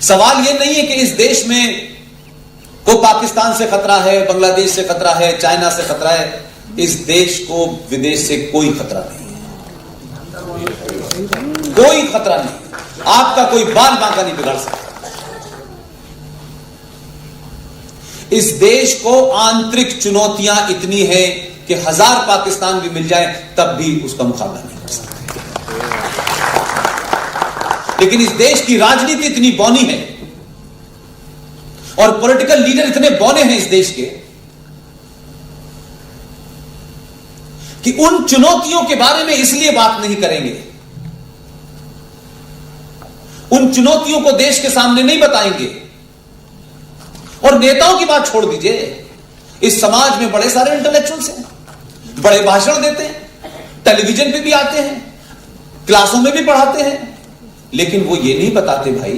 सवाल यह नहीं है कि इस देश में को पाकिस्तान से खतरा है, बांग्लादेश से खतरा है, चाइना से खतरा है। इस देश को विदेश से कोई खतरा नहीं है, कोई खतरा नहीं। आपका कोई बाल बांका नहीं बिगाड़ सकता। इस देश को आंतरिक चुनौतियां इतनी हैं कि 1000 पाकिस्तान भी मिल जाए तब भी उसका मुकाबला नहीं कर सकते। लेकिन इस देश की राजनीति इतनी बौनी है और पॉलिटिकल लीडर इतने बौने हैं इस देश के कि उन चुनौतियों के बारे में इसलिए बात नहीं करेंगे, उन चुनौतियों को देश के सामने नहीं बताएंगे। और नेताओं की बात छोड़ दीजिए, इस समाज में बड़े सारे इंटेलेक्चुअल्स हैं, बड़े भाषण देते हैं, टेलीविजन पे भी आते हैं, क्लासों में भी पढ़ाते हैं, लेकिन वो ये नहीं बताते भाई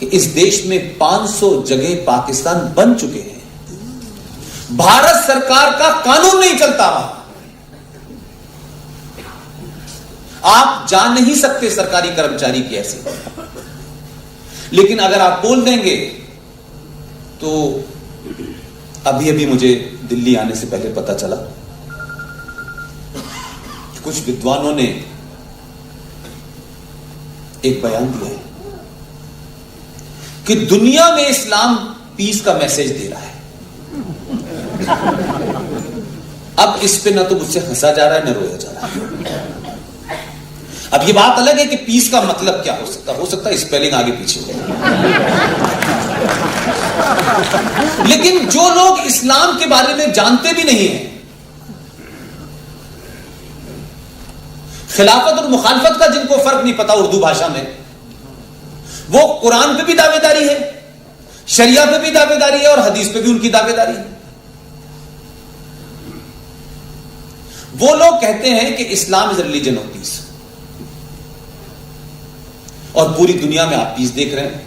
कि इस देश में 500 जगह पाकिस्तान बन चुके हैं। भारत सरकार का कानून नहीं चलता वहां। आप जान नहीं सकते सरकारी कर्मचारी की ऐसे, लेकिन अगर आप बोल देंगे तो अभी अभी मुझे दिल्ली आने से पहले पता चला कुछ विद्वानों ने एक बयान दिया है कि दुनिया में इस्लाम पीस का मैसेज दे रहा है। अब इस पे ना तो मुझसे हंसा जा रहा है, ना रोया जा रहा है। अब ये बात अलग है कि पीस का मतलब क्या हो सकता है स्पेलिंग आगे पीछे हो। लेकिन जो लोग इस्लाम के बारे में जानते भी नहीं है, खिलाफत और मुखालफत का जिनको फर्क नहीं पता उर्दू भाषा में, वो कुरान पे भी दावेदारी है, शरिया पे भी दावेदारी है और हदीस पे भी उनकी दावेदारी है। वो लोग कहते हैं कि Islam is religion of peace, और पूरी दुनिया में आप पीस देख रहे हैं।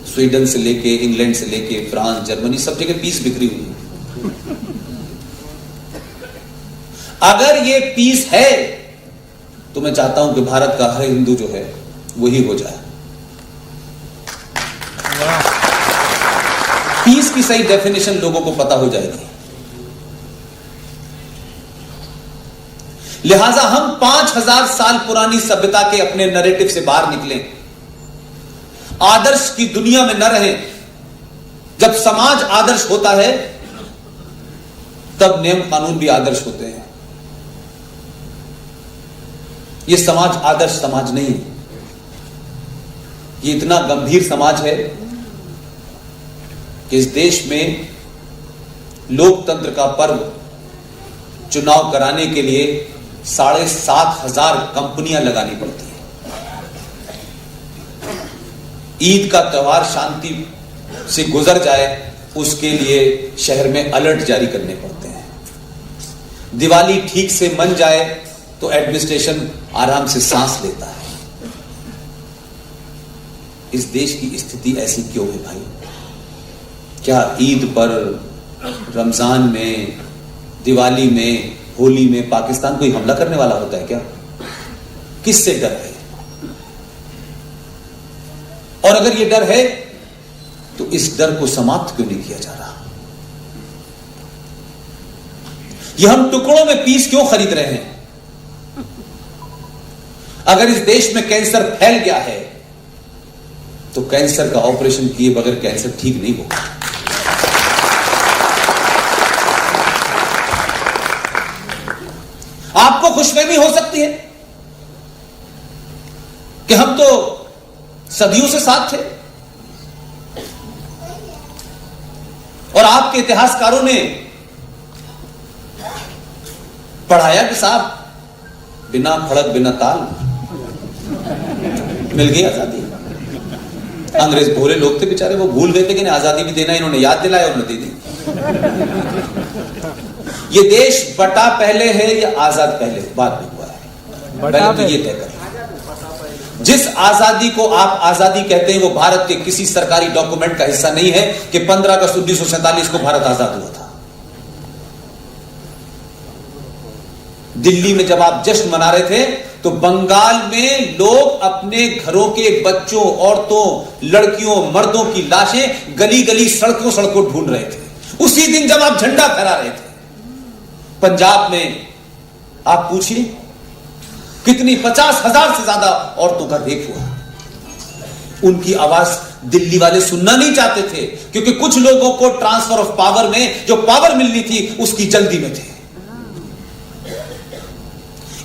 स्वीडन से लेके इंग्लैंड से लेके फ्रांस, जर्मनी, सब जगह पीस बिखरी हुई है। अगर ये पीस है तो मैं चाहता हूं कि भारत का हर हिंदू जो है वही हो जाए। पीस की सही डेफिनेशन लोगों को पता हो जाएगी। लिहाजा हम 5000 साल पुरानी सभ्यता के अपने नैरेटिव से बाहर निकलें, आदर्श की दुनिया में न रहें। जब समाज आदर्श होता है तब नियम कानून भी आदर्श होते हैं। यह समाज आदर्श समाज नहीं है, यह इतना गंभीर समाज है कि इस देश में लोकतंत्र का पर्व चुनाव कराने के लिए 7,500 कंपनियां लगानी पड़ती हैं। ईद का त्योहार शांति से गुजर जाए उसके लिए शहर में अलर्ट जारी करने पड़ते हैं। दिवाली ठीक से मन जाए तो एडमिनिस्ट्रेशन आराम से सांस लेता है। इस देश की स्थिति ऐसी क्यों है भाई? क्या ईद पर, रमजान में, दिवाली में, होली में पाकिस्तान कोई हमला करने वाला होता है क्या? किससे डर है? और अगर यह डर है तो इस डर को समाप्त क्यों नहीं किया जा रहा? यह हम टुकड़ों में पीस क्यों खरीद रहे हैं? अगर इस देश में कैंसर फैल गया है तो कैंसर का ऑपरेशन किए बगैर कैंसर ठीक नहीं होगा। आपको खुशफहमी हो सकती है कि हम तो सदियों से साथ थे, और आपके इतिहासकारों ने पढ़ाया कि साहब बिना फड़क बिना ताल मिल गई आजादी। अंग्रेज भोले लोग थे बेचारे, वो भूल गए थे कि आजादी भी देना, इन्होंने याद दिलाया, उन्होंने दे दी। ये देश बटा पहले है या आजाद पहले? बाद में हुआ है। पहले तो ये तय करें। जिस आजादी को आप आजादी कहते हैं वो भारत के किसी सरकारी डॉक्यूमेंट का हिस्सा नहीं है कि 15 अगस्त 1947 को भारत आजाद हुआ था। दिल्ली में जब आप जश्न मना रहे थे तो बंगाल में लोग अपने घरों के बच्चों, औरतों, लड़कियों, मर्दों की लाशें गली गली, सड़कों सड़कों ढूंढ रहे थे उसी दिन जब आप झंडा फहरा रहे थे। पंजाब में आप पूछिए कितनी 50,000 से ज्यादा औरतों का रेप हुआ। उनकी आवाज दिल्ली वाले सुनना नहीं चाहते थे क्योंकि कुछ लोगों को ट्रांसफर ऑफ पावर में जो पावर मिलनी थी उसकी जल्दी में थे।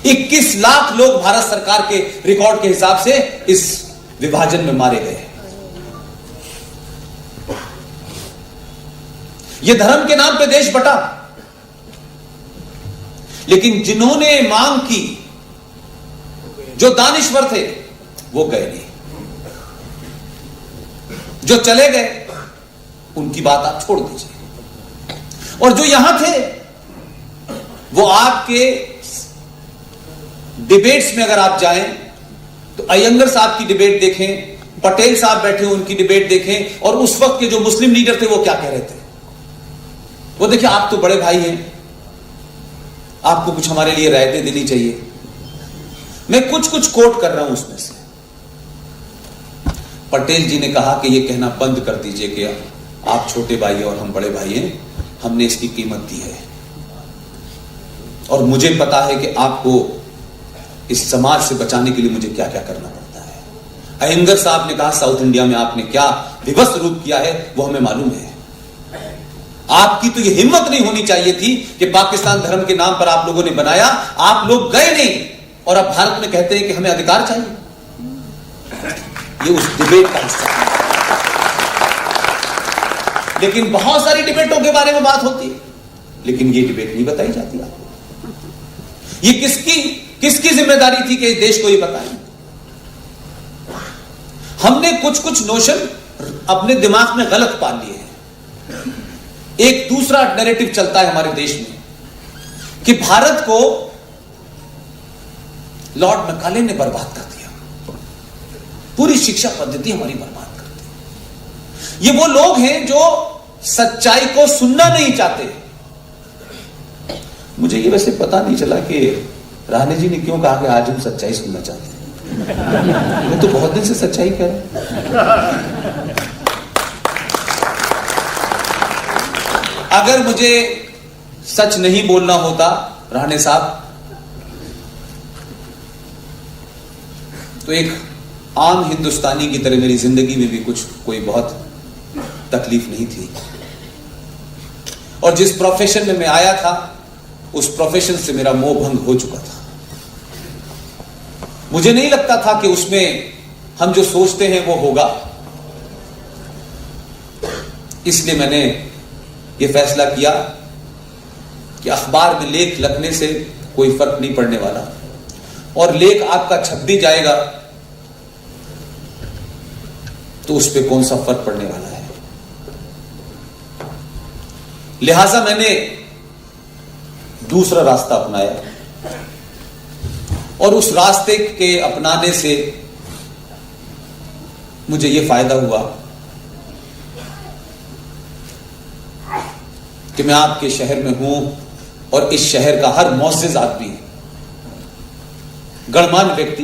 21 लाख लोग भारत सरकार के रिकॉर्ड के हिसाब से इस विभाजन में मारे गए। यह धर्म के नाम पे देश बटा, लेकिन जिन्होंने मांग की, जो दानिश्वर थे, वो गए नहीं। जो चले गए उनकी बात आप छोड़ दीजिए, और जो यहां थे वो आपके डिबेट्स में अगर आप जाएं तो अयंगर साहब की डिबेट देखें, पटेल साहब बैठे उनकी डिबेट देखें, और उस वक्त के जो मुस्लिम लीडर थे वो क्या कह रहे थे। वो देखिए, आप तो बड़े भाई हैं, आपको कुछ हमारे लिए रायतें देनी चाहिए। मैं कुछ कुछ कोट कर रहा हूं उसमें से। पटेल जी ने कहा कि यह कहना बंद कर दीजिए कि आप छोटे भाई हैं और हम बड़े भाई हैं, हमने इसकी कीमत दी है, और मुझे पता है कि आपको इस समाज से बचाने के लिए मुझे क्या क्या करना पड़ता है। अयंगर साहब ने कहा साउथ इंडिया में आपने क्या विवश रूप किया है वो हमें मालूम है। आपकी तो यह हिम्मत नहीं होनी चाहिए थी कि पाकिस्तान धर्म के नाम पर आप लोगों ने बनाया, आप लोग गए नहीं, और अब भारत में कहते हैं कि हमें अधिकार चाहिए। ये उस डिबेट का हिस्सा है। लेकिन बहुत सारी डिबेटों के बारे में बात होती है, लेकिन ये डिबेट नहीं बताई जाती आपको। ये किसकी जिम्मेदारी थी कि इस देश को ये बताएं। हमने कुछ कुछ नोशन अपने दिमाग में गलत पाल लिए हैं। एक दूसरा नैरेटिव चलता है हमारे देश में कि भारत को लॉर्ड मैकाले ने बर्बाद कर दिया, पूरी शिक्षा पद्धति हमारी बर्बाद कर दी। ये वो लोग हैं जो सच्चाई को सुनना नहीं चाहते। मुझे ये वैसे पता नहीं चला कि राणे जी ने क्यों कहा कि आज हम सच्चाई सुनना चाहते हैं। मैं तो बहुत दिन से सच्चाई कह रहा हूं। अगर मुझे सच नहीं बोलना होता राणे साहब, तो एक आम हिंदुस्तानी की तरह मेरी जिंदगी में भी कोई बहुत तकलीफ नहीं थी। और जिस प्रोफेशन में मैं आया था उस प्रोफेशन से मेरा मोह भंग हो चुका था। मुझे नहीं लगता था कि उसमें हम जो सोचते हैं वो होगा। इसलिए मैंने ये फैसला किया कि अखबार में लेख लिखने से कोई फर्क नहीं पड़ने वाला, और लेख आपका छप भी जाएगा तो उस पर कौन सा फर्क पड़ने वाला है। लिहाजा मैंने दूसरा रास्ता अपनाया, और उस रास्ते के अपनाने से मुझे यह फायदा हुआ कि मैं आपके शहर में हूं, और इस शहर का हर मुअज़्ज़िज़ आदमी, गणमान्य व्यक्ति